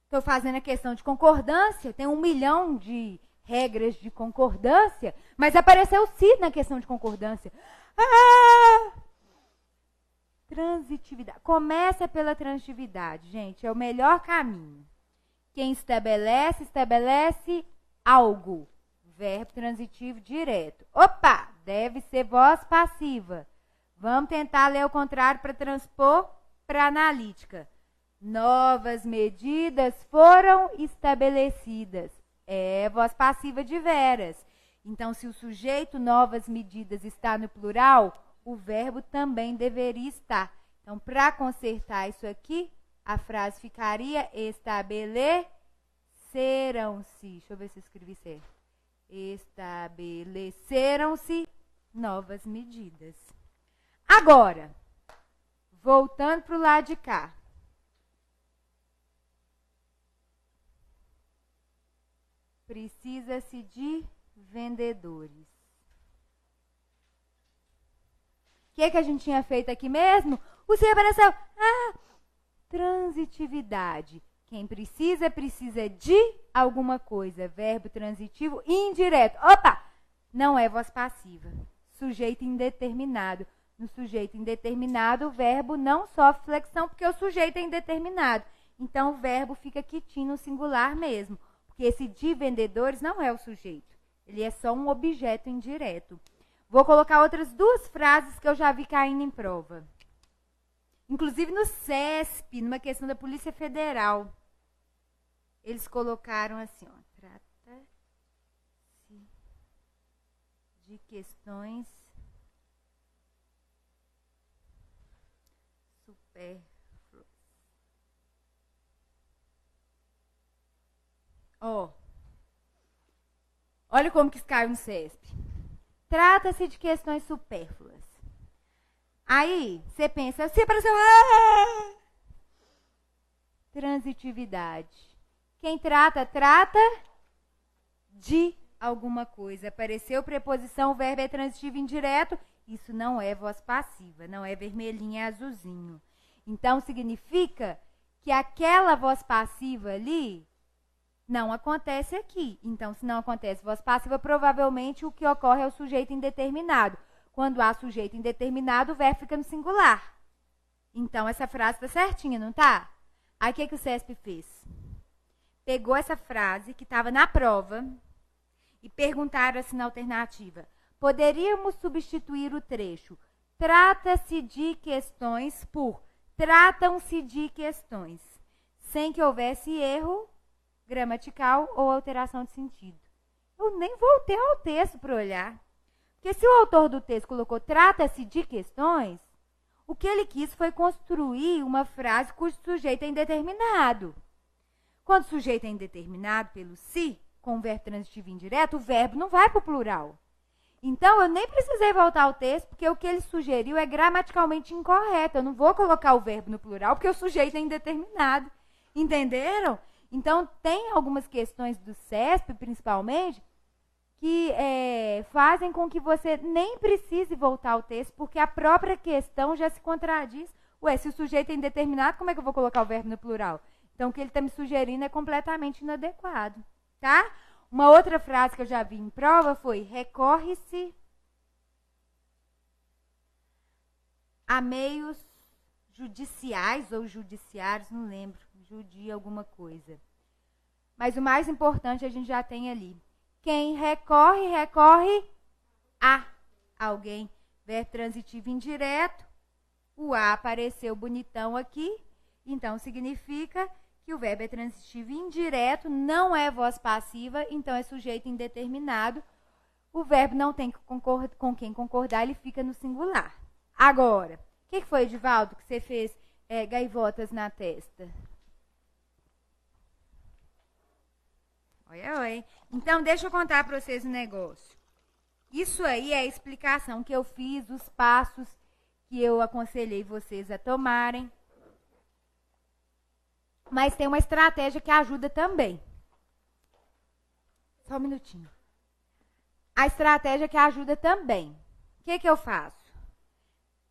estou fazendo a questão de concordância, tem 1 milhão de regras de concordância, mas apareceu se na questão de concordância. Transitividade. Começa pela transitividade, gente, é o melhor caminho. Quem estabelece, estabelece algo. Verbo transitivo direto. Opa, deve ser voz passiva. Vamos tentar ler o contrário para transpor para a analítica. Novas medidas foram estabelecidas. É voz passiva de veras. Então, se o sujeito novas medidas está no plural, o verbo também deveria estar. Então, para consertar isso aqui, a frase ficaria estabeleceram-se. Deixa eu ver se eu escrevi certo. Estabeleceram-se novas medidas. Agora, voltando para o lado de cá. Precisa-se de vendedores. O que a gente tinha feito aqui mesmo? O C apareceu. Transitividade. Quem precisa, precisa de alguma coisa. Verbo transitivo indireto. Opa! Não é voz passiva. Sujeito indeterminado. No sujeito indeterminado, o verbo não sofre flexão porque o sujeito é indeterminado. Então, o verbo fica quitinho no singular mesmo. Porque esse de vendedores não é o sujeito. Ele é só um objeto indireto. Vou colocar outras 2 frases que eu já vi caindo em prova. Inclusive no CESP, numa questão da Polícia Federal. Eles colocaram assim, ó. Trata-se de questões supérfluas. Olha como que isso caiu no CESP. Trata-se de questões supérfluas. Aí, você pensa, você apareceu... Transitividade. Quem trata, trata de alguma coisa. Apareceu preposição, o verbo é transitivo indireto. Isso não é voz passiva, não é vermelhinho, é azulzinho. Então, significa que aquela voz passiva ali não acontece aqui. Então, se não acontece voz passiva, provavelmente o que ocorre é o sujeito indeterminado. Quando há sujeito indeterminado, o verbo fica no singular. Então, essa frase está certinha, não está? Aí, o que o CESP fez? Pegou essa frase que estava na prova e perguntaram assim na alternativa. Poderíamos substituir o trecho trata-se de questões por tratam-se de questões, sem que houvesse erro gramatical ou alteração de sentido. Eu nem voltei ao texto para olhar. Porque se o autor do texto colocou trata-se de questões, o que ele quis foi construir uma frase cujo sujeito é indeterminado. Quando o sujeito é indeterminado pelo se, com o verbo transitivo indireto, o verbo não vai para o plural. Então, eu nem precisei voltar ao texto, porque o que ele sugeriu é gramaticalmente incorreto. Eu não vou colocar o verbo no plural, porque o sujeito é indeterminado. Entenderam? Então, tem algumas questões do CESP, principalmente, que fazem com que você nem precise voltar ao texto, porque a própria questão já se contradiz. Ué, se o sujeito é indeterminado, como é que eu vou colocar o verbo no plural? Então, o que ele está me sugerindo é completamente inadequado, tá? Uma outra frase que eu já vi em prova foi: recorre-se a meios judiciais ou judiciários, não lembro, judia alguma coisa. Mas o mais importante a gente já tem ali. Quem recorre, recorre a alguém. Verbo transitivo indireto. O a apareceu bonitão aqui. Então, significa que o verbo é transitivo indireto, não é voz passiva, então é sujeito indeterminado. O verbo não tem com quem concordar, ele fica no singular. Agora, o que foi, Edivaldo, que você fez gaivotas na testa? Olha, olha. Então, deixa eu contar para vocês um negócio. Isso aí é a explicação que eu fiz, os passos que eu aconselhei vocês a tomarem. Mas tem uma estratégia que ajuda também. Só um minutinho. A estratégia que ajuda também. O que eu faço?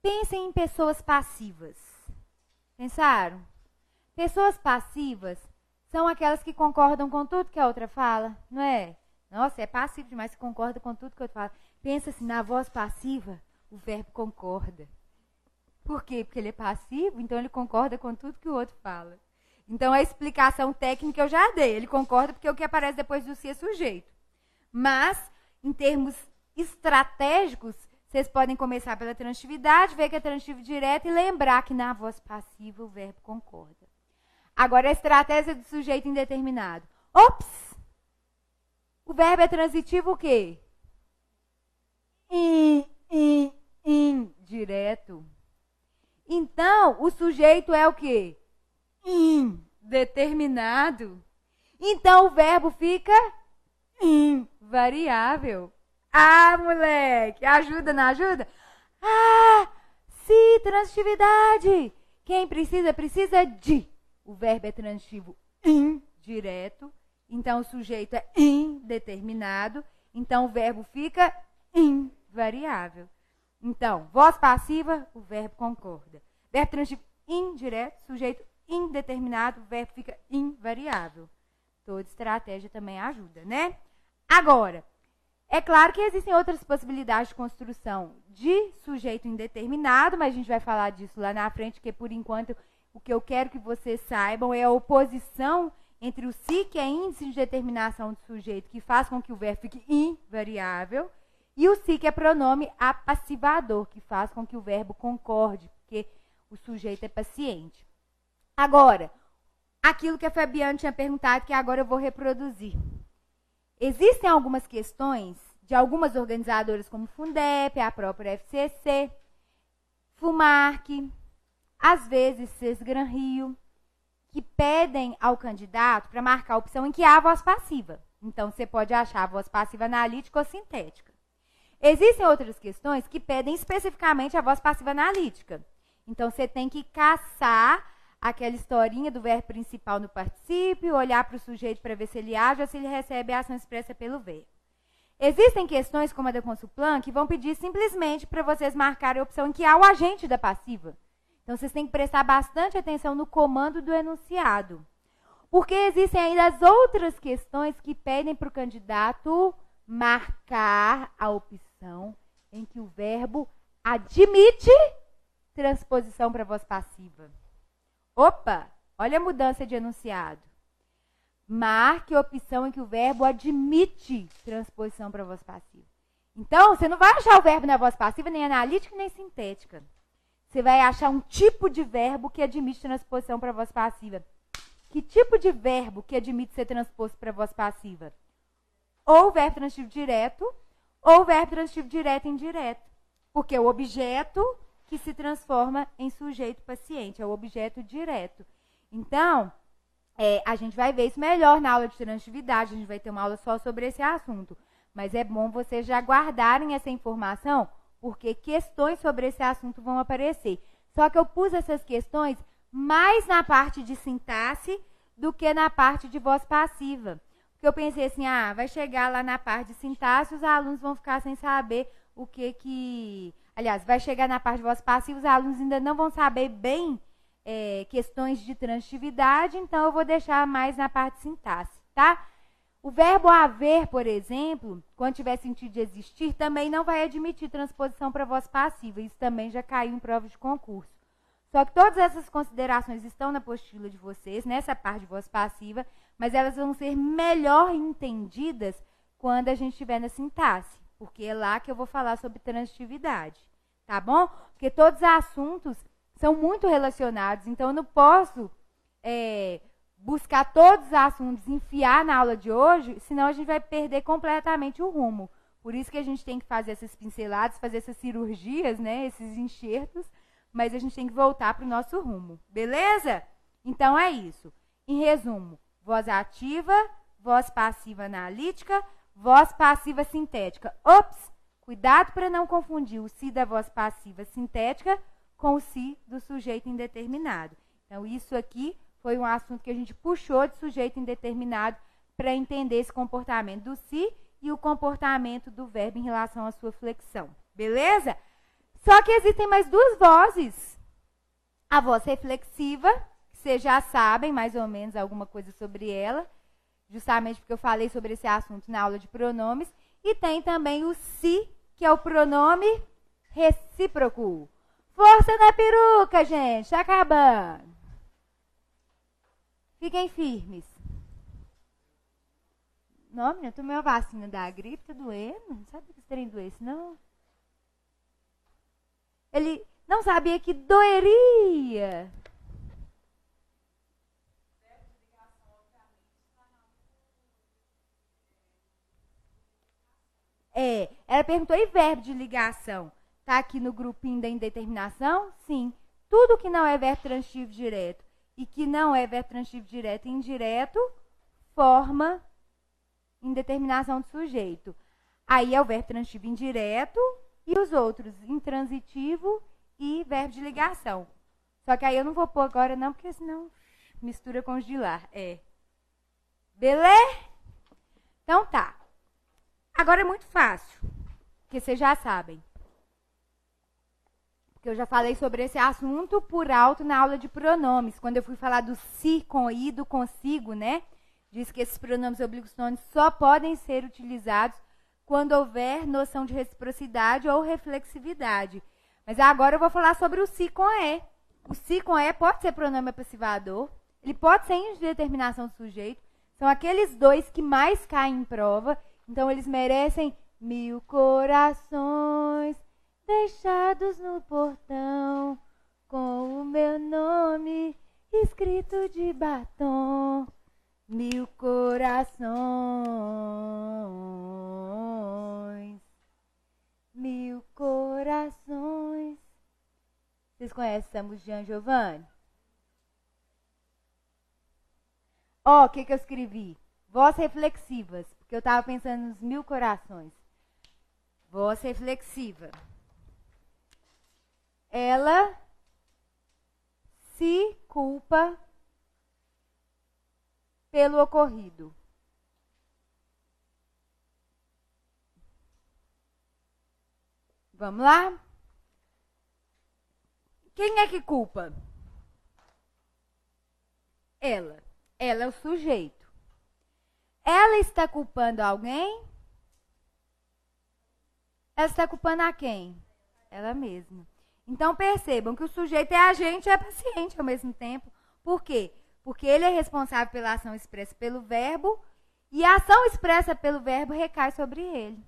Pensem em pessoas passivas. Pensaram? Pessoas passivas são aquelas que concordam com tudo que a outra fala, não é? Nossa, é passivo demais, você concorda com tudo que a outra fala. Pensa assim, na voz passiva, o verbo concorda. Por quê? Porque ele é passivo, então ele concorda com tudo que o outro fala. Então a explicação técnica eu já dei, ele concorda porque o que aparece depois do si é sujeito. Mas, em termos estratégicos, vocês podem começar pela transitividade, ver que é transitivo direto e lembrar que na voz passiva o verbo concorda. Agora, a estratégia do sujeito indeterminado. Ops! O verbo é transitivo o quê? Indireto. Então, o sujeito é o quê? Indeterminado. Então, o verbo fica invariável. Ah, moleque, ajuda, não ajuda? Ah, se transitividade. Quem precisa, precisa de. O verbo é transitivo indireto. Então, o sujeito é indeterminado. Então, o verbo fica invariável. Então, voz passiva, o verbo concorda. Verbo transitivo indireto, sujeito indeterminado, o verbo fica invariável. Toda estratégia também ajuda, né? Agora, é claro que existem outras possibilidades de construção de sujeito indeterminado, mas a gente vai falar disso lá na frente, porque por enquanto o que eu quero que vocês saibam é a oposição entre o si, que é índice de determinação do sujeito, que faz com que o verbo fique invariável, e o si, que é pronome apassivador, que faz com que o verbo concorde, porque o sujeito é paciente. Agora, aquilo que a Fabiana tinha perguntado, que agora eu vou reproduzir. Existem algumas questões de algumas organizadoras, como Fundep, a própria FCC, FUMARC, às vezes Sesgran Rio, que pedem ao candidato para marcar a opção em que há voz passiva. Então, você pode achar a voz passiva analítica ou sintética. Existem outras questões que pedem especificamente a voz passiva analítica. Então, você tem que caçar aquela historinha do verbo principal no particípio, olhar para o sujeito para ver se ele age ou se ele recebe a ação expressa pelo verbo. Existem questões, como a da Consulplan, que vão pedir simplesmente para vocês marcarem a opção em que há o agente da passiva. Então, vocês têm que prestar bastante atenção no comando do enunciado. Porque existem ainda as outras questões que pedem para o candidato marcar a opção em que o verbo admite transposição para a voz passiva. Opa, olha a mudança de enunciado. Marque a opção em que o verbo admite transposição para a voz passiva. Então, você não vai achar o verbo na voz passiva, nem analítica, nem sintética. Você vai achar um tipo de verbo que admite transposição para a voz passiva. Que tipo de verbo que admite ser transposto para a voz passiva? Ou o verbo transitivo direto, ou o verbo transitivo direto e indireto. Porque é o objeto que se transforma em sujeito paciente, é o objeto direto. Então, a gente vai ver isso melhor na aula de transitividade, a gente vai ter uma aula só sobre esse assunto. Mas é bom vocês já guardarem essa informação, porque questões sobre esse assunto vão aparecer. Só que eu pus essas questões mais na parte de sintaxe do que na parte de voz passiva. Porque eu pensei assim, vai chegar lá na parte de sintaxe, os alunos vão ficar sem saber o que... Aliás, vai chegar na parte de voz passiva, os alunos ainda não vão saber bem questões de transitividade, então eu vou deixar mais na parte de sintaxe, tá? O verbo haver, por exemplo, quando tiver sentido de existir, também não vai admitir transposição para voz passiva. Isso também já caiu em prova de concurso. Só que todas essas considerações estão na apostila de vocês, nessa parte de voz passiva, mas elas vão ser melhor entendidas quando a gente estiver na sintaxe, porque é lá que eu vou falar sobre transitividade, tá bom? Porque todos os assuntos são muito relacionados, então eu não posso buscar todos os assuntos, enfiar na aula de hoje, senão a gente vai perder completamente o rumo. Por isso que a gente tem que fazer essas pinceladas, fazer essas cirurgias, né, esses enxertos, mas a gente tem que voltar para o nosso rumo, beleza? Então é isso. Em resumo, voz ativa, voz passiva analítica, voz passiva sintética. Ops! Cuidado para não confundir o si da voz passiva sintética com o si do sujeito indeterminado. Então, isso aqui foi um assunto que a gente puxou de sujeito indeterminado para entender esse comportamento do si e o comportamento do verbo em relação à sua flexão. Beleza? Só que existem mais duas vozes. A voz reflexiva, que vocês já sabem mais ou menos alguma coisa sobre ela, justamente porque eu falei sobre esse assunto na aula de pronomes. E tem também o se, que é o pronome recíproco. Força na peruca, gente, tá acabando. Fiquem firmes. Não, menina, eu tomei uma vacina da gripe, tá doendo. Não sabia que esse trem doesse, não. Ele não sabia que doeria. Ela perguntou, e verbo de ligação? Tá aqui no grupinho da indeterminação? Sim. Tudo que não é verbo transitivo direto e que não é verbo transitivo direto e indireto, forma indeterminação do sujeito. Aí é o verbo transitivo indireto e os outros, intransitivo e verbo de ligação. Só que aí eu não vou pôr agora não, porque senão mistura com os de lá. Beleza? Então tá. Agora é muito fácil, porque vocês já sabem. Porque eu já falei sobre esse assunto por alto na aula de pronomes, quando eu fui falar do si com i, do consigo, né? Diz que esses pronomes obligacionais só podem ser utilizados quando houver noção de reciprocidade ou reflexividade. Mas agora eu vou falar sobre o si com e. O si com e pode ser pronome passivador, ele pode ser indeterminação do sujeito. São aqueles dois que mais caem em prova. Então, eles merecem 1000 corações deixados no portão, com o meu nome escrito de batom. 1000 corações, 1000 corações. Vocês conhecem Samos Jean Giovanni? Ó, o que eu escrevi? Vozes reflexivas, porque eu estava pensando nos 1000 corações. Voz reflexiva. Ela se culpa pelo ocorrido. Vamos lá? Quem é que culpa? Ela. Ela é o sujeito. Ela está culpando alguém? Ela está culpando a quem? Ela mesma. Então percebam que o sujeito é agente e é paciente ao mesmo tempo. Por quê? Porque ele é responsável pela ação expressa pelo verbo e a ação expressa pelo verbo recai sobre ele,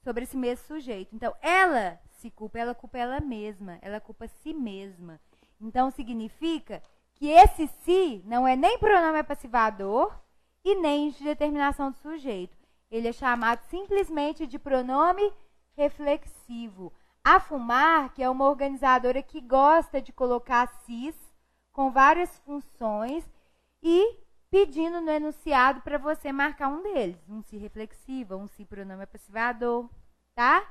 sobre esse mesmo sujeito. Então ela se culpa, ela culpa ela mesma, ela culpa si mesma. Então significa que esse si não é nem pronome passivador e nem de determinação do sujeito. Ele é chamado simplesmente de pronome reflexivo. A Fumar, que é uma organizadora que gosta de colocar sis com várias funções e pedindo no enunciado para você marcar um deles. Um si reflexivo, um si pronome passivador, tá?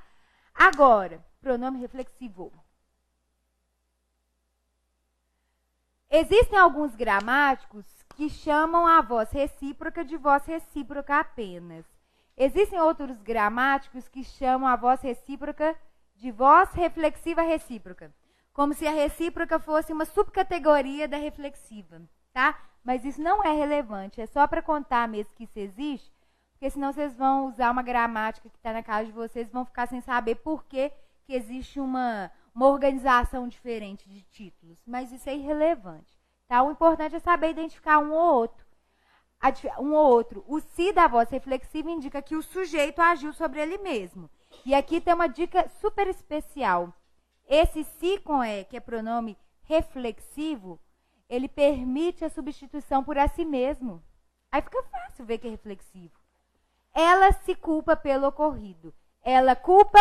Agora, pronome reflexivo. Existem alguns gramáticos que chamam a voz recíproca de voz recíproca apenas. Existem outros gramáticos que chamam a voz recíproca de voz reflexiva recíproca, como se a recíproca fosse uma subcategoria da reflexiva, tá? Mas isso não é relevante, é só para contar mesmo que isso existe, porque senão vocês vão usar uma gramática que está na casa de vocês e vão ficar sem saber por que existe uma organização diferente de títulos, mas isso é irrelevante, tá? O importante é saber identificar um ou outro. O si da voz reflexiva indica que o sujeito agiu sobre ele mesmo. E aqui tem uma dica super especial. Esse si com e, que é pronome reflexivo, ele permite a substituição por a si mesmo. Aí fica fácil ver que é reflexivo. Ela se culpa pelo ocorrido. Ela culpa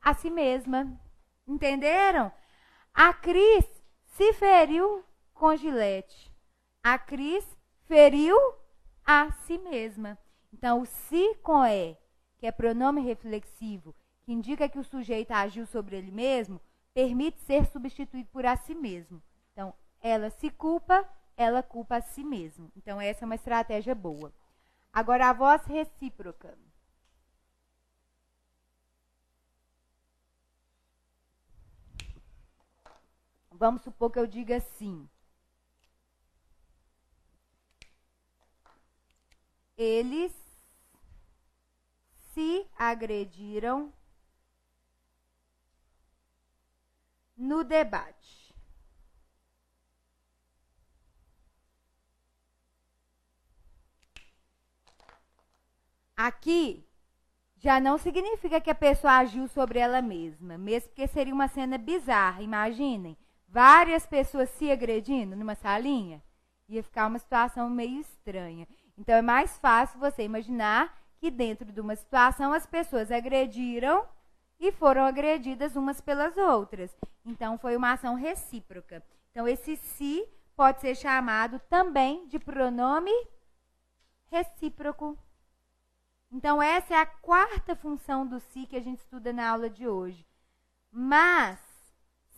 a si mesma. Entenderam? A Cris se feriu com gilete. A Cris feriu a si mesma. Então, o si com e, que é pronome reflexivo, que indica que o sujeito agiu sobre ele mesmo, permite ser substituído por a si mesmo. Então, ela se culpa, ela culpa a si mesma. Então, essa é uma estratégia boa. Agora, a voz recíproca. Vamos supor que eu diga assim. Eles se agrediram no debate. Aqui já não significa que a pessoa agiu sobre ela mesma, mesmo porque seria uma cena bizarra. Imaginem, várias pessoas se agredindo numa salinha, ia ficar uma situação meio estranha. Então é mais fácil você imaginar que dentro de uma situação as pessoas agrediram e foram agredidas umas pelas outras. Então foi uma ação recíproca. Então esse se pode ser chamado também de pronome recíproco. Então essa é a quarta função do se que a gente estuda na aula de hoje. Mas,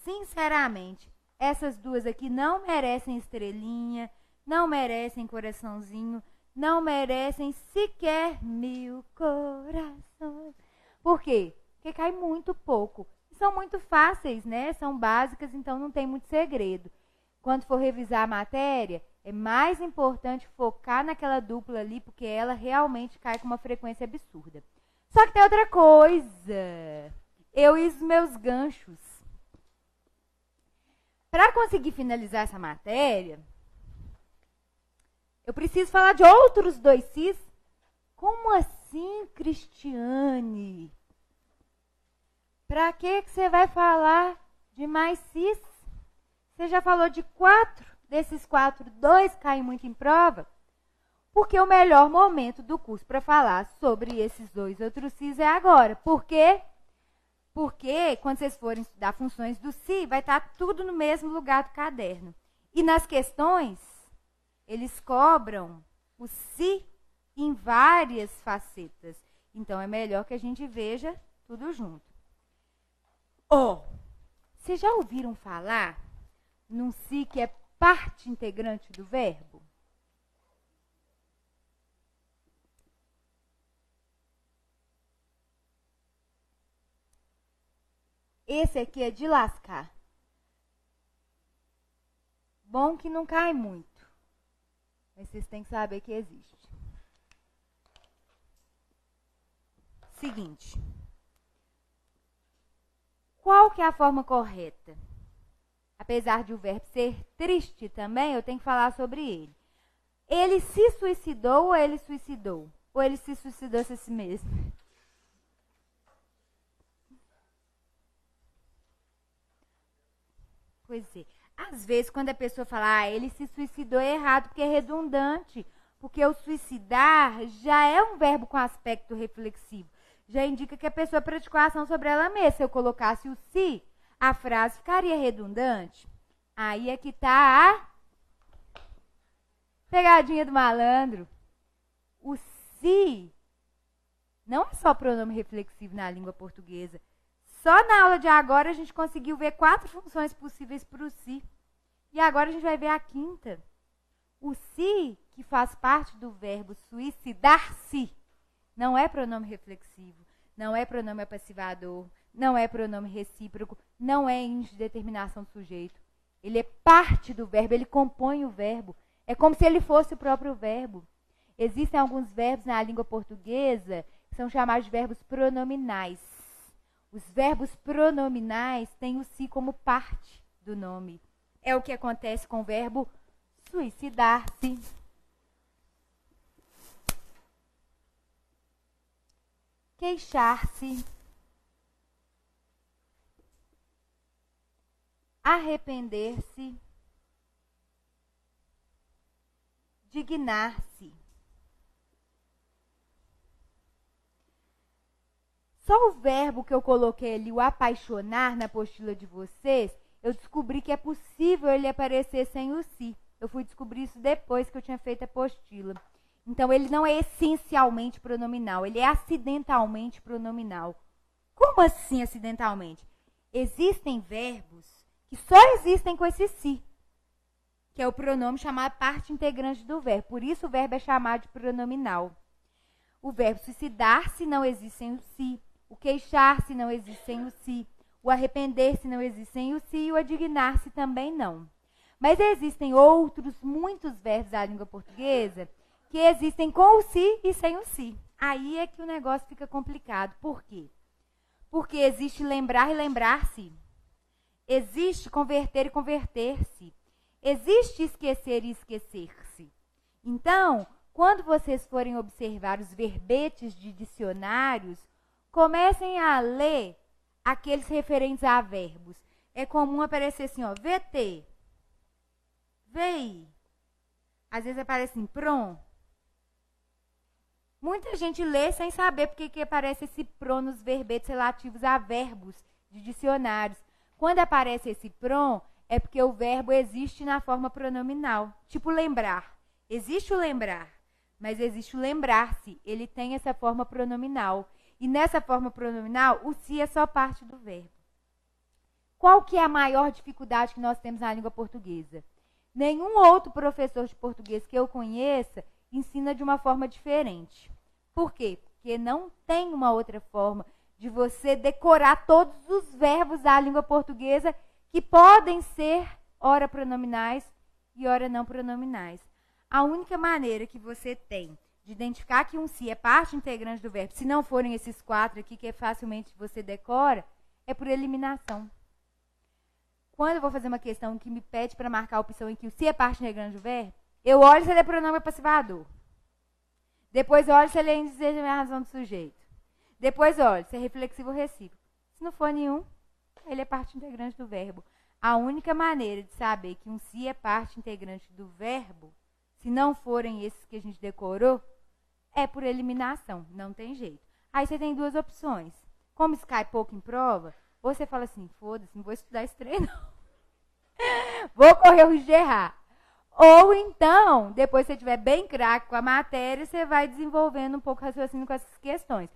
sinceramente, essas duas aqui não merecem estrelinha, não merecem coraçãozinho, não merecem sequer 1000 corações. Por quê? Porque cai muito pouco. São muito fáceis, né? São básicas, então não tem muito segredo. Quando for revisar a matéria, é mais importante focar naquela dupla ali, porque ela realmente cai com uma frequência absurda. Só que tem outra coisa. Eu e os meus ganchos. Para conseguir finalizar essa matéria, eu preciso falar de outros dois cis. Como assim, Cristiane? Para que você vai falar de mais cis? Você já falou de 4. Desses 4, 2 caem muito em prova. Porque o melhor momento do curso para falar sobre esses 2 outros cis é agora. Por quê? Porque quando vocês forem estudar funções do si, vai estar tudo no mesmo lugar do caderno. E nas questões, eles cobram o si em várias facetas. Então é melhor que a gente veja tudo junto. Vocês já ouviram falar num si que é parte integrante do verbo? Esse aqui é de lascar. Bom que não cai muito. Mas vocês têm que saber que existe. Seguinte. Qual que é a forma correta? Apesar de o verbo ser triste também, eu tenho que falar sobre ele. Ele se suicidou ou ele suicidou? Ou ele se suicidou a si mesmo? Pois é. Às vezes, quando a pessoa fala, ele se suicidou, é errado, porque é redundante. Porque o suicidar já é um verbo com aspecto reflexivo. Já indica que a pessoa praticou a ação sobre ela mesma. Se eu colocasse o se, a frase ficaria redundante. Aí é que está a pegadinha do malandro. O se não é só pronome reflexivo na língua portuguesa. Só na aula de agora a gente conseguiu ver 4 funções possíveis para o se. E agora a gente vai ver a quinta. O se, que faz parte do verbo suicidar-se, não é pronome reflexivo, não é pronome apassivador, não é pronome recíproco, não é indeterminação do sujeito. Ele é parte do verbo, ele compõe o verbo. É como se ele fosse o próprio verbo. Existem alguns verbos na língua portuguesa que são chamados de verbos pronominais. Os verbos pronominais têm o si como parte do nome. É o que acontece com o verbo suicidar-se. Queixar-se. Arrepender-se. Dignar-se. Só o verbo que eu coloquei ali, o apaixonar, na apostila de vocês, eu descobri que é possível ele aparecer sem o si. Eu fui descobrir isso depois que eu tinha feito a apostila. Então, ele não é essencialmente pronominal, ele é acidentalmente pronominal. Como assim acidentalmente? Existem verbos que só existem com esse si, que é o pronome chamado parte integrante do verbo. Por isso, o verbo é chamado de pronominal. O verbo suicidar-se não existe sem o si. O queixar-se não existe sem o si. O arrepender-se não existe sem o si. E o adignar-se também não. Mas existem outros, muitos verbos da língua portuguesa que existem com o si e sem o si. Aí é que o negócio fica complicado. Por quê? Porque existe lembrar e lembrar-se. Existe converter e converter-se. Existe esquecer e esquecer-se. Então, quando vocês forem observar os verbetes de dicionários, comecem a ler aqueles referentes a verbos. É comum aparecer assim, ó, VT, VI. Às vezes aparece em PROM. Muita gente lê sem saber porque que aparece esse PROM nos verbetes relativos a verbos de dicionários. Quando aparece esse PROM, é porque o verbo existe na forma pronominal. Tipo lembrar. Existe o lembrar, mas existe o lembrar-se. Ele tem essa forma pronominal. E nessa forma pronominal, o si é só parte do verbo. Qual que é a maior dificuldade que nós temos na língua portuguesa? Nenhum outro professor de português que eu conheça ensina de uma forma diferente. Por quê? Porque não tem uma outra forma de você decorar todos os verbos da língua portuguesa que podem ser ora pronominais e ora não pronominais. A única maneira que você tem de identificar que um si é parte integrante do verbo, se não forem esses 4 aqui que facilmente você decora, é por eliminação. Quando eu vou fazer uma questão que me pede para marcar a opção em que o si é parte integrante do verbo, eu olho se ele é pronome passivador. Depois olho se ele é índice de razão do sujeito. Depois olho se é reflexivo ou recíproco. Se não for nenhum, ele é parte integrante do verbo. A única maneira de saber que um si é parte integrante do verbo, se não forem esses que a gente decorou, é por eliminação. Não tem jeito. Aí você tem 2 opções. Como isso cai pouco em prova, ou você fala assim, foda-se, não vou estudar esse treino, não. Vou correr o risco de errar. Ou então, depois que você estiver bem craque com a matéria, você vai desenvolvendo um pouco o raciocínio com essas questões.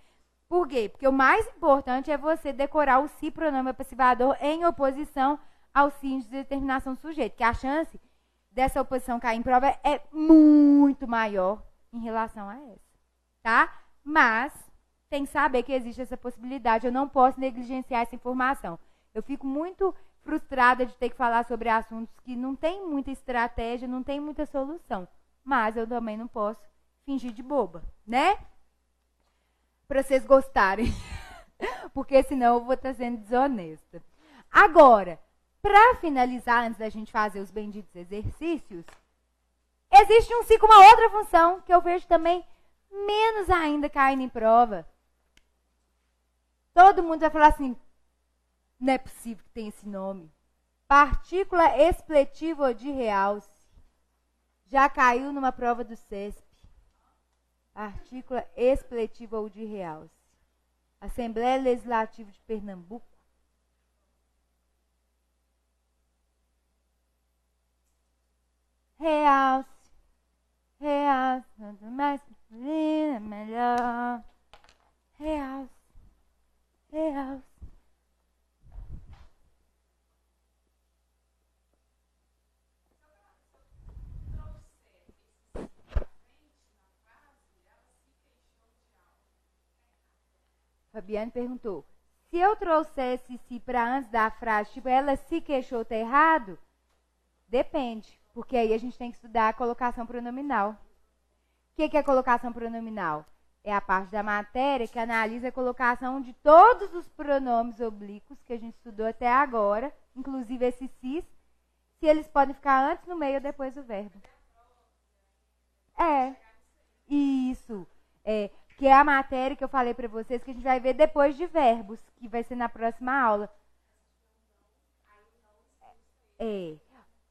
Por quê? Porque o mais importante é você decorar o si pronome passivador em oposição ao si de determinação do sujeito, que a chance dessa oposição cair em prova é muito maior em relação a essa, tá? Mas tem que saber que existe essa possibilidade, eu não posso negligenciar essa informação. Eu fico muito frustrada de ter que falar sobre assuntos que não tem muita estratégia, não tem muita solução. Mas eu também não posso fingir de boba, né? Para vocês gostarem. Porque senão eu vou estar sendo desonesta. Agora, para finalizar, antes da gente fazer os benditos exercícios, existe um si com uma outra função que eu vejo também menos ainda caindo em prova. Todo mundo vai falar assim, não é possível que tenha esse nome. Partícula expletiva de realce. Já caiu numa prova do CESP. Partícula expletiva ou de realce. Assembleia Legislativa de Pernambuco. Realce. Realce. Quanto mais melhor. Realce. Realce. Fabiane perguntou, se eu trouxesse se para antes da frase, tipo, ela se queixou, tá errado? Depende, porque aí a gente tem que estudar a colocação pronominal. O que é a colocação pronominal? É a parte da matéria que analisa a colocação de todos os pronomes oblíquos que a gente estudou até agora, inclusive esses cis, se eles podem ficar antes, no meio ou depois do verbo. É, isso. Que é a matéria que eu falei para vocês que a gente vai ver depois de verbos, que vai ser na próxima aula.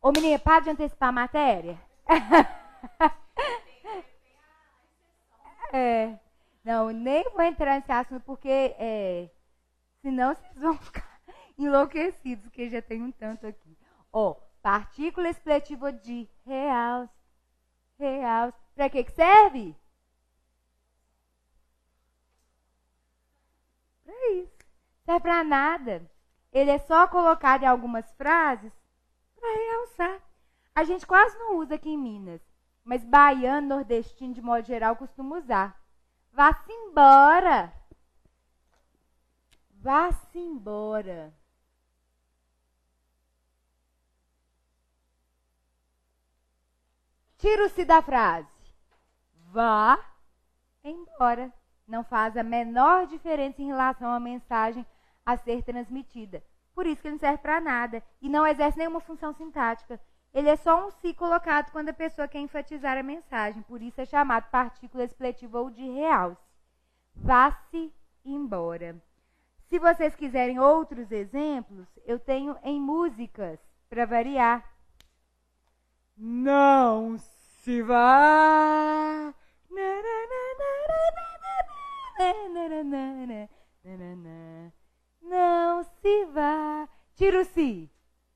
Ô, menina, para de antecipar a matéria. Não, nem vou entrar nesse assunto, porque senão vocês vão ficar enlouquecidos, que já tem um tanto aqui. Partícula expletiva de realce. Realce. Para que serve? Para isso. Serve para nada. Ele é só colocado em algumas frases para realçar. A gente quase não usa aqui em Minas, mas baiano, nordestino, de modo geral, costuma usar. Vá-se embora. Vá-se embora. Tira-se da frase. vá embora. Não faz a menor diferença em relação à mensagem a ser transmitida. Por isso que ele não serve para nada e não exerce nenhuma função sintática. Ele é só um si colocado quando a pessoa quer enfatizar a mensagem. Por isso é chamado partícula expletiva ou de realce. Vá-se embora. Se vocês quiserem outros exemplos, eu tenho em músicas, para variar. Não se vá. Não se vá. Tira o si.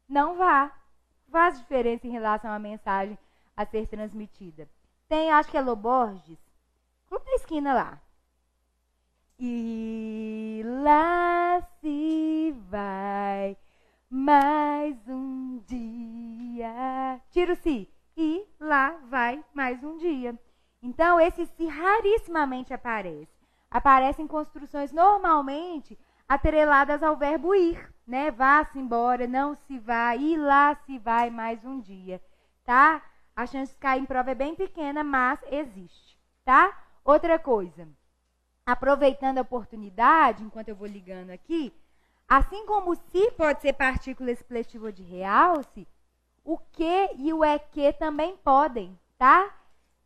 Não vá. Faz diferença em relação à mensagem a ser transmitida. Tem, acho que é Loborges. Clube da Esquina lá. E lá se vai mais um dia. Tira o si. E lá vai mais um dia. Então, esse si rarissimamente aparece. Aparece em construções normalmente atreladas ao verbo ir, né? Vá-se embora, não se vai, e lá se vai mais um dia, tá? A chance de cair em prova é bem pequena, mas existe, tá? Outra coisa, aproveitando a oportunidade, enquanto eu vou ligando aqui, assim como o se pode ser partícula expletiva de realce, o que e o é que também podem, tá?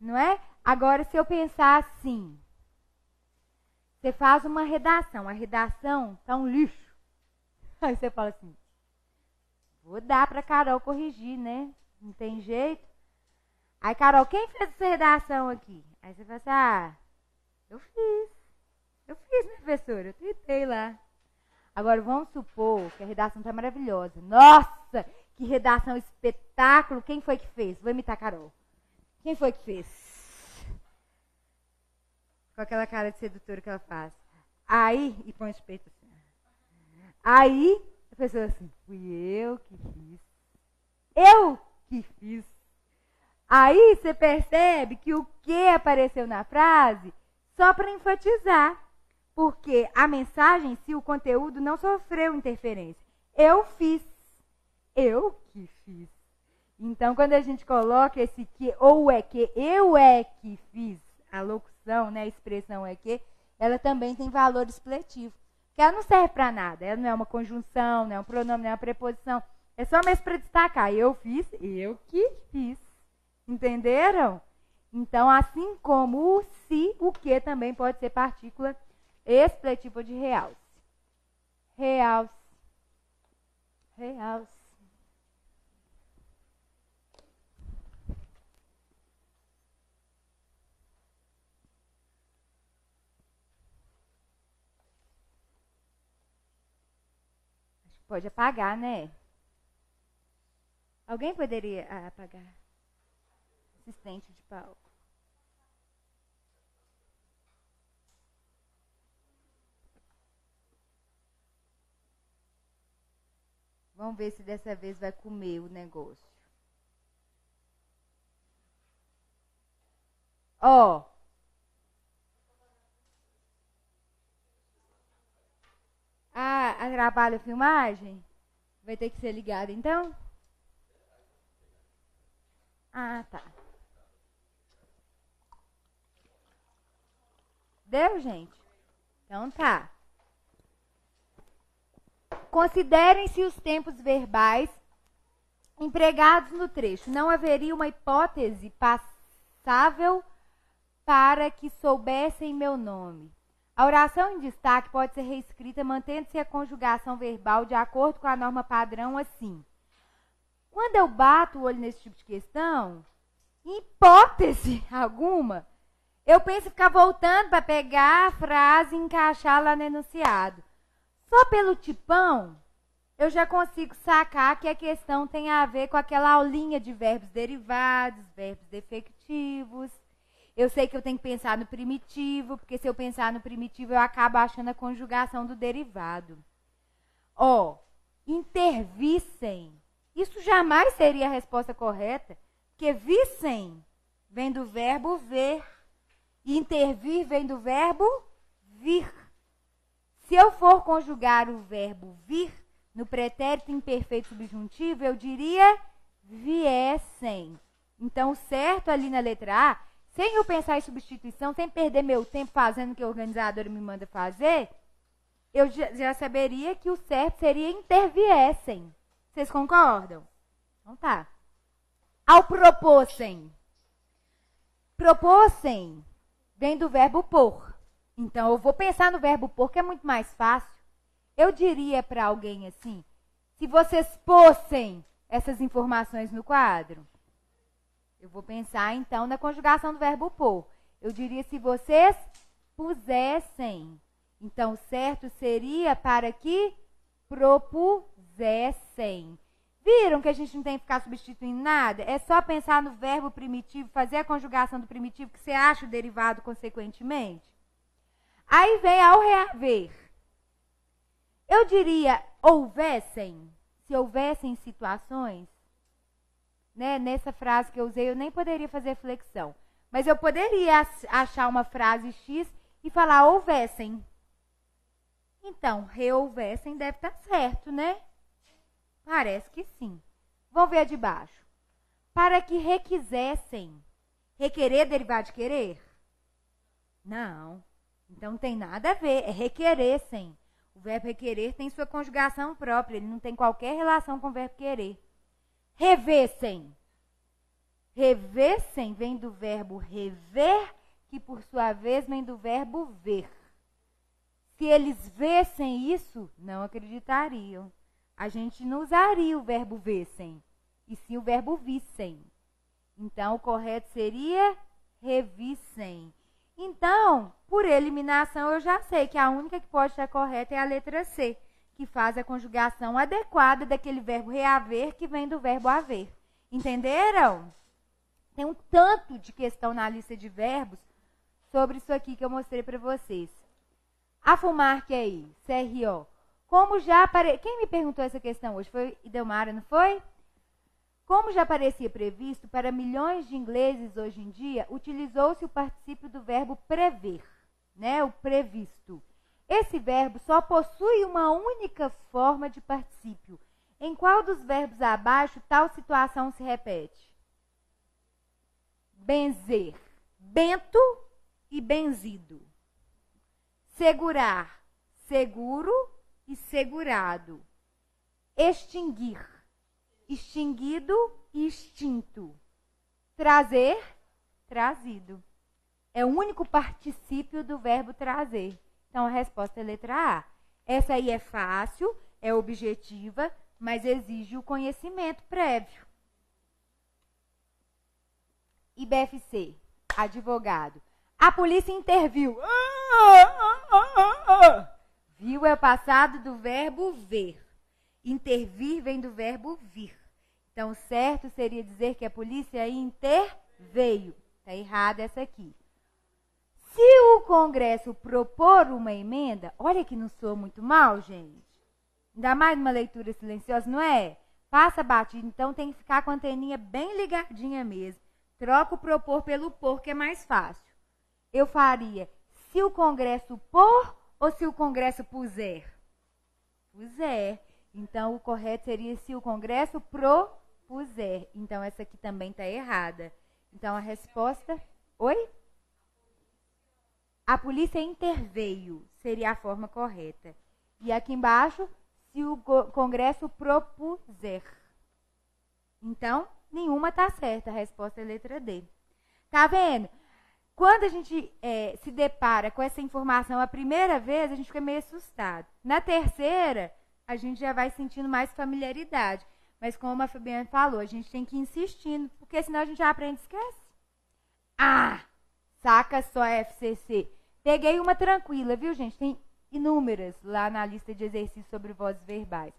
Não é? Agora, se eu pensar assim, você faz uma redação, a redação tá um lixo. Aí você fala assim, vou dar para Carol corrigir, né? Não tem jeito. Aí, Carol, quem fez essa redação aqui? Aí você fala assim, eu fiz, minha professora, eu tentei lá. Agora, vamos supor que a redação tá maravilhosa. Nossa, que redação espetáculo. Quem foi que fez? Vou imitar a Carol. Quem foi que fez? Com aquela cara de sedutora que ela faz. Aí, e põe os peitos assim. Aí, a pessoa assim, fui eu que fiz. Eu que fiz. Aí, você percebe que o que apareceu na frase só para enfatizar. Porque a mensagem em si, o conteúdo, não sofreu interferência. Eu fiz. Eu que fiz. Então, quando a gente coloca esse que ou é que, eu é que fiz, a locução, né, a expressão é que, ela também tem valor expletivo. Porque ela não serve para nada. Ela não é uma conjunção, não é um pronome, não é uma preposição. É só mesmo para destacar. Eu fiz, eu que fiz. Entenderam? Então, assim como o se, o que também pode ser partícula expletiva de realce. Realce. Realce. Pode apagar, né? Alguém poderia apagar? Assistente de palco. Vamos ver se dessa vez vai comer o negócio. Ó. Atrapalha a filmagem? Vai ter que ser ligado, então? Tá. Deu, gente? Então tá. Considerem-se os tempos verbais empregados no trecho. Não haveria uma hipótese passável para que soubessem meu nome. A oração em destaque pode ser reescrita mantendo-se a conjugação verbal de acordo com a norma padrão assim. Quando eu bato o olho nesse tipo de questão, em hipótese alguma, eu penso em ficar voltando para pegar a frase e encaixar lá no enunciado. Só pelo tipão, eu já consigo sacar que a questão tem a ver com aquela aulinha de verbos derivados, verbos defectivos. Eu sei que eu tenho que pensar no primitivo, porque se eu pensar no primitivo, eu acabo achando a conjugação do derivado. Intervissem. Isso jamais seria a resposta correta, porque vissem vem do verbo ver e intervir vem do verbo vir. Se eu for conjugar o verbo vir no pretérito imperfeito subjuntivo, eu diria viessem. Então, o certo ali na letra A Sem eu pensar em substituição, sem perder meu tempo fazendo o que a organizadora me manda fazer, eu já saberia que o certo seria interviessem. Vocês concordam? Então tá. Ao propossem. Propossem vem do verbo pôr. Então eu vou pensar no verbo pôr, que é muito mais fácil. Eu diria para alguém assim, se vocês pôssem essas informações no quadro, eu vou pensar então na conjugação do verbo pôr. Eu diria se vocês pusessem. Então, certo seria para que propusessem. Viram que a gente não tem que ficar substituindo nada? É só pensar no verbo primitivo, fazer a conjugação do primitivo, que você acha o derivado consequentemente. Aí vem ao reaver. Eu diria houvessem, se houvessem situações, né, nessa frase que eu usei, eu nem poderia fazer flexão. Mas eu poderia achar uma frase X e falar houvessem. Então, rehouvessem deve estar certo, né? Parece que sim. Vamos ver a de baixo. Para que requisessem. Requerer derivar de querer? Não. Então não tem nada a ver. É requeressem. O verbo requerer tem sua conjugação própria. Ele não tem qualquer relação com o verbo querer. Revessem. Revessem vem do verbo rever, que por sua vez vem do verbo ver. Se eles vissem isso, não acreditariam. A gente não usaria o verbo vissem, e sim o verbo vissem. Então, o correto seria revissem. Então, por eliminação, eu já sei que a única que pode estar correta é a letra C, que faz a conjugação adequada daquele verbo reaver que vem do verbo haver. Entenderam? Tem um tanto de questão na lista de verbos sobre isso aqui que eu mostrei para vocês. A Fumarque aí, CRO. Como já Quem me perguntou essa questão hoje? Foi Idelmara, não foi? Como já parecia previsto, para milhões de ingleses hoje em dia, utilizou-se o particípio do verbo prever, né? O previsto. Esse verbo só possui uma única forma de particípio. Em qual dos verbos abaixo tal situação se repete? Benzer. Bento e benzido. Segurar. Seguro e segurado. Extinguir. Extinguido e extinto. Trazer. Trazido. É o único particípio do verbo trazer. Então, a resposta é letra A. Essa aí é fácil, é objetiva, mas exige o conhecimento prévio. IBFC, advogado. A polícia interviu. Viu é o passado do verbo ver. Intervir vem do verbo vir. Então, certo seria dizer que a polícia interveio. Está errada essa aqui. Se o Congresso propor uma emenda, olha que não sou muito mal, gente. Ainda mais numa leitura silenciosa, não é? Passa batido, então tem que ficar com a anteninha bem ligadinha mesmo. Troca o propor pelo por, que é mais fácil. Eu faria se o Congresso pôr ou se o Congresso puser? Puser. Então, o correto seria se o Congresso propuser. Então, essa aqui também está errada. Então, a resposta... Oi? A polícia interveio, seria a forma correta. E aqui embaixo, se o Congresso propuser. Então, nenhuma está certa. A resposta é a letra D. Tá vendo? Quando a gente se depara com essa informação a primeira vez, a gente fica meio assustado. Na terceira, a gente já vai sentindo mais familiaridade. Mas como a Fabiana falou, a gente tem que ir insistindo, porque senão a gente já aprende e esquece. Ah! Saca só a FCC. Peguei uma tranquila, viu, gente? Tem inúmeras lá na lista de exercícios sobre vozes verbais.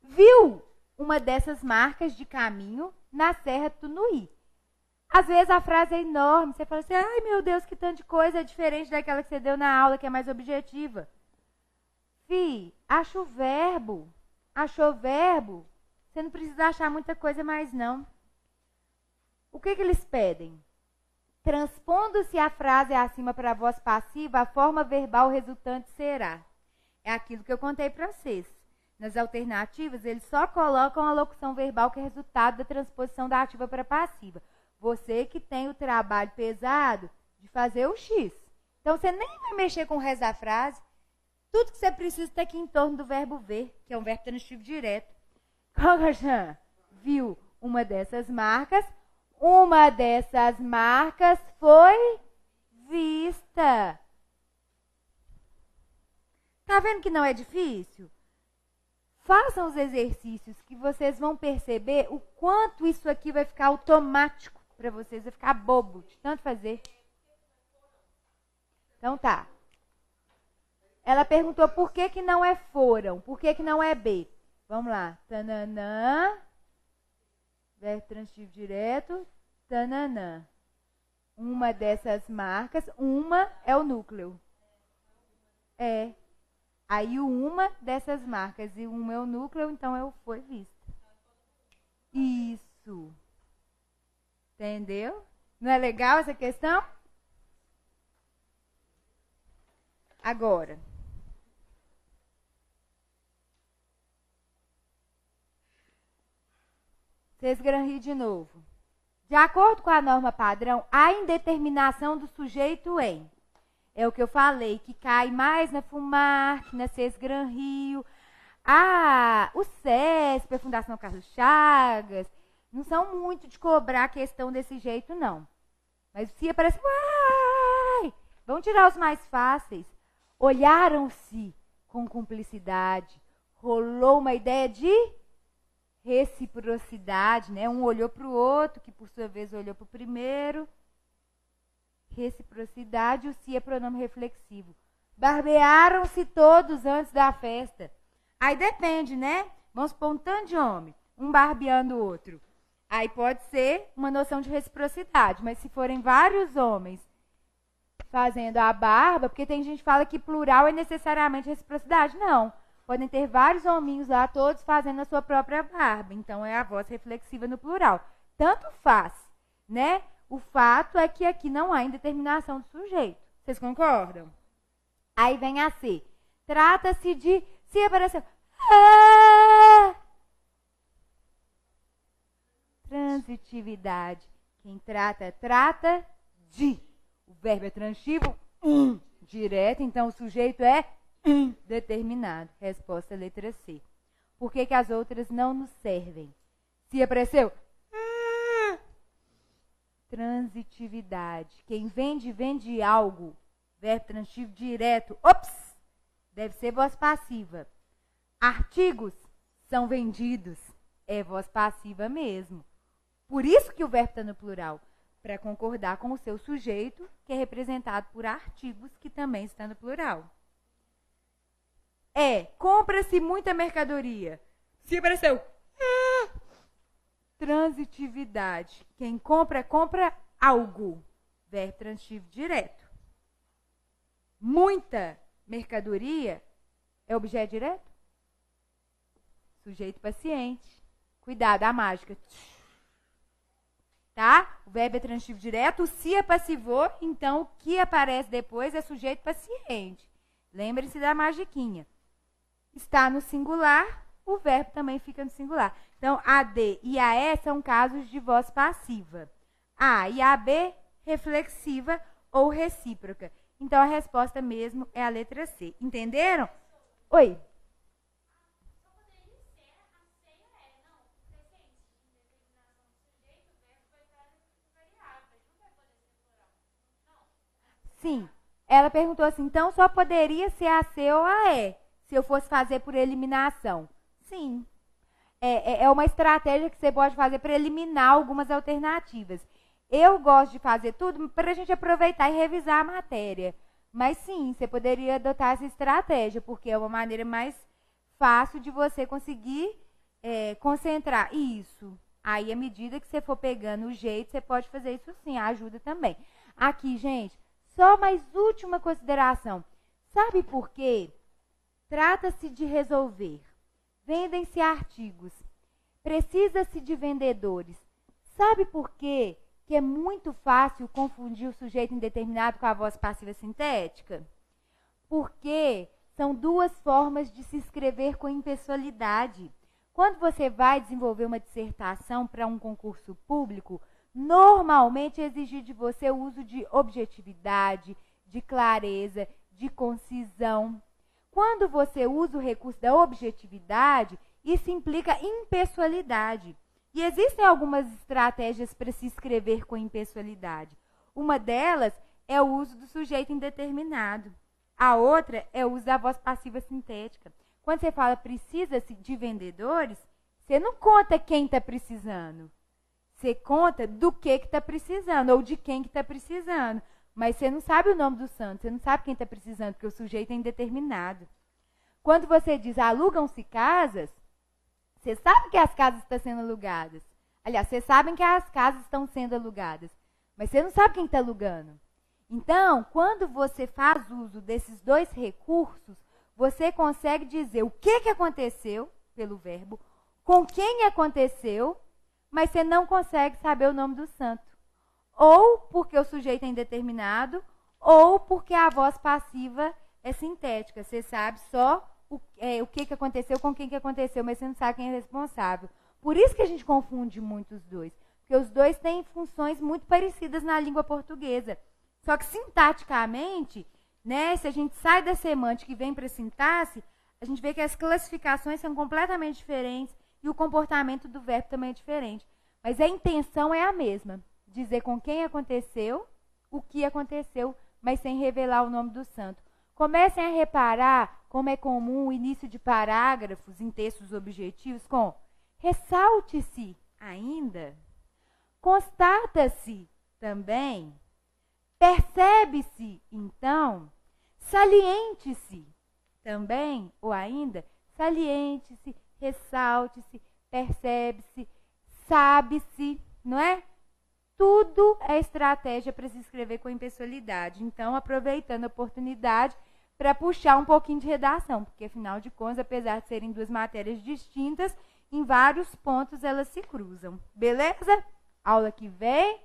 Viu uma dessas marcas de caminho na Serra Tunuí. Às vezes a frase é enorme, você fala assim, ai meu Deus, que tanto de coisa, é diferente daquela que você deu na aula, que é mais objetiva. Acha o verbo. Achou o verbo? Você não precisa achar muita coisa mais, não. O que eles pedem? Transpondo-se a frase acima para a voz passiva, a forma verbal resultante será. É aquilo que eu contei para vocês. nas alternativas, eles só colocam a locução verbal que é resultado da transposição da ativa para a passiva. Você que tem o trabalho pesado de fazer o X. Então, você nem vai mexer com o resto da frase. Tudo que você precisa está aqui em torno do verbo ver, que é um verbo transitivo direto. Kogajan viu uma dessas marcas. Uma dessas marcas foi vista. Tá vendo que não é difícil? Façam os exercícios que vocês vão perceber o quanto isso aqui vai ficar automático para vocês. Vai ficar bobo de tanto fazer. Então tá. Ela perguntou por que não é foram, por que não é B. Vamos lá. Tananã. Verbo transitivo direto. Tananã. Uma dessas marcas. Uma é o núcleo. É. Aí uma dessas marcas e uma é o núcleo, então é o foi vista. Isso. Entendeu? Não é legal essa questão? Agora. Vocês granri de novo. De acordo com a norma padrão, a indeterminação do sujeito em. É o que eu falei, que cai mais na FUMAR, que na Sesgran Rio. O CESP, a Fundação Carlos Chagas, não são muito de cobrar a questão desse jeito, não. Mas se aparece, vamos tirar os mais fáceis. Olharam-se com cumplicidade. Rolou uma ideia de reciprocidade, né? Um olhou para o outro, que por sua vez olhou para o primeiro. Reciprocidade, o si é pronome reflexivo. Barbearam-se todos antes da festa. Aí depende, né? Vamos supor um tanto de homem, um barbeando o outro. Aí pode ser uma noção de reciprocidade, mas se forem vários homens fazendo a barba, porque tem gente que fala que plural é necessariamente reciprocidade. Não. Podem ter vários hominhos lá, todos fazendo a sua própria barba. Então é a voz reflexiva no plural. Tanto faz, né? O fato é que aqui não há indeterminação do sujeito. Vocês concordam? Aí vem a C. Trata-se de... Se apareceu... Transitividade. Quem trata, trata de. O verbo é transitivo, direto. Então, o sujeito é determinado. Resposta letra C. Por que as outras não nos servem? Se apareceu... Transitividade. Quem vende, vende algo. Verbo transitivo direto. Ops! Deve ser voz passiva. Artigos são vendidos. É voz passiva mesmo. Por isso que o verbo está no plural. Para concordar com o seu sujeito, que é representado por artigos, que também está no plural. Compra-se muita mercadoria. Se apareceu... Transitividade. Quem compra, compra algo. Verbo transitivo direto. Muita mercadoria é objeto direto? Sujeito paciente. Cuidado, a mágica. Tá? O verbo é transitivo direto, o se é passivô, então o que aparece depois é sujeito paciente. Lembre-se da magiquinha. Está no singular, o verbo também fica no singular. Então, a D e a E são casos de voz passiva. A e a B, reflexiva ou recíproca. Então, a resposta mesmo é a letra C. Entenderam? Oi. Sim. Ela perguntou assim, então só poderia ser a C ou a E, se eu fosse fazer por eliminação. Sim. É uma estratégia que você pode fazer para eliminar algumas alternativas. Eu gosto de fazer tudo para a gente aproveitar e revisar a matéria. Mas sim, você poderia adotar essa estratégia, porque é uma maneira mais fácil de você conseguir concentrar. Isso. Aí, à medida que você for pegando o jeito, você pode fazer isso sim, ajuda também. Aqui, gente, só mais última consideração. Sabe por quê? Trata-se de resolver. Vendem-se artigos. Precisa-se de vendedores. Sabe por quê que é muito fácil confundir o sujeito indeterminado com a voz passiva sintética? Porque são duas formas de se escrever com impessoalidade. Quando você vai desenvolver uma dissertação para um concurso público, normalmente é exigir de você o uso de objetividade, de clareza, de concisão. Quando você usa o recurso da objetividade, isso implica impessoalidade. E existem algumas estratégias para se escrever com impessoalidade. Uma delas é o uso do sujeito indeterminado. A outra é o uso da voz passiva sintética. Quando você fala precisa-se de vendedores, você não conta quem está precisando. Você conta do que está precisando ou de quem que está precisando. Mas você não sabe o nome do santo, você não sabe quem está precisando, porque o sujeito é indeterminado. Quando você diz alugam-se casas, você sabe que as casas estão sendo alugadas. Aliás, vocês sabem que as casas estão sendo alugadas, mas você não sabe quem está alugando. Então, quando você faz uso desses dois recursos, você consegue dizer o que aconteceu pelo verbo, com quem aconteceu, mas você não consegue saber o nome do santo. Ou porque o sujeito é indeterminado, ou porque a voz passiva é sintética. Você sabe só o que aconteceu, com quem que aconteceu, mas você não sabe quem é responsável. Por isso que a gente confunde muito os dois. Porque os dois têm funções muito parecidas na língua portuguesa. Só que sintaticamente, né, se a gente sai da semântica e vem para a sintaxe, a gente vê que as classificações são completamente diferentes e o comportamento do verbo também é diferente. Mas a intenção é a mesma. Dizer com quem aconteceu, o que aconteceu, mas sem revelar o nome do santo. Comecem a reparar como é comum o início de parágrafos em textos objetivos com ressalte-se ainda, constata-se também, percebe-se então, saliente-se também, ou ainda, saliente-se, ressalte-se, percebe-se, sabe-se, não é? Tudo é estratégia para se escrever com impessoalidade. Então, aproveitando a oportunidade para puxar um pouquinho de redação, porque, afinal de contas, apesar de serem duas matérias distintas, em vários pontos elas se cruzam. Beleza? Aula que vem,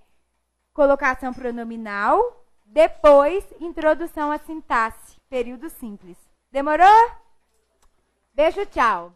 colocação pronominal, depois, introdução à sintaxe, período simples. Demorou? Beijo, tchau.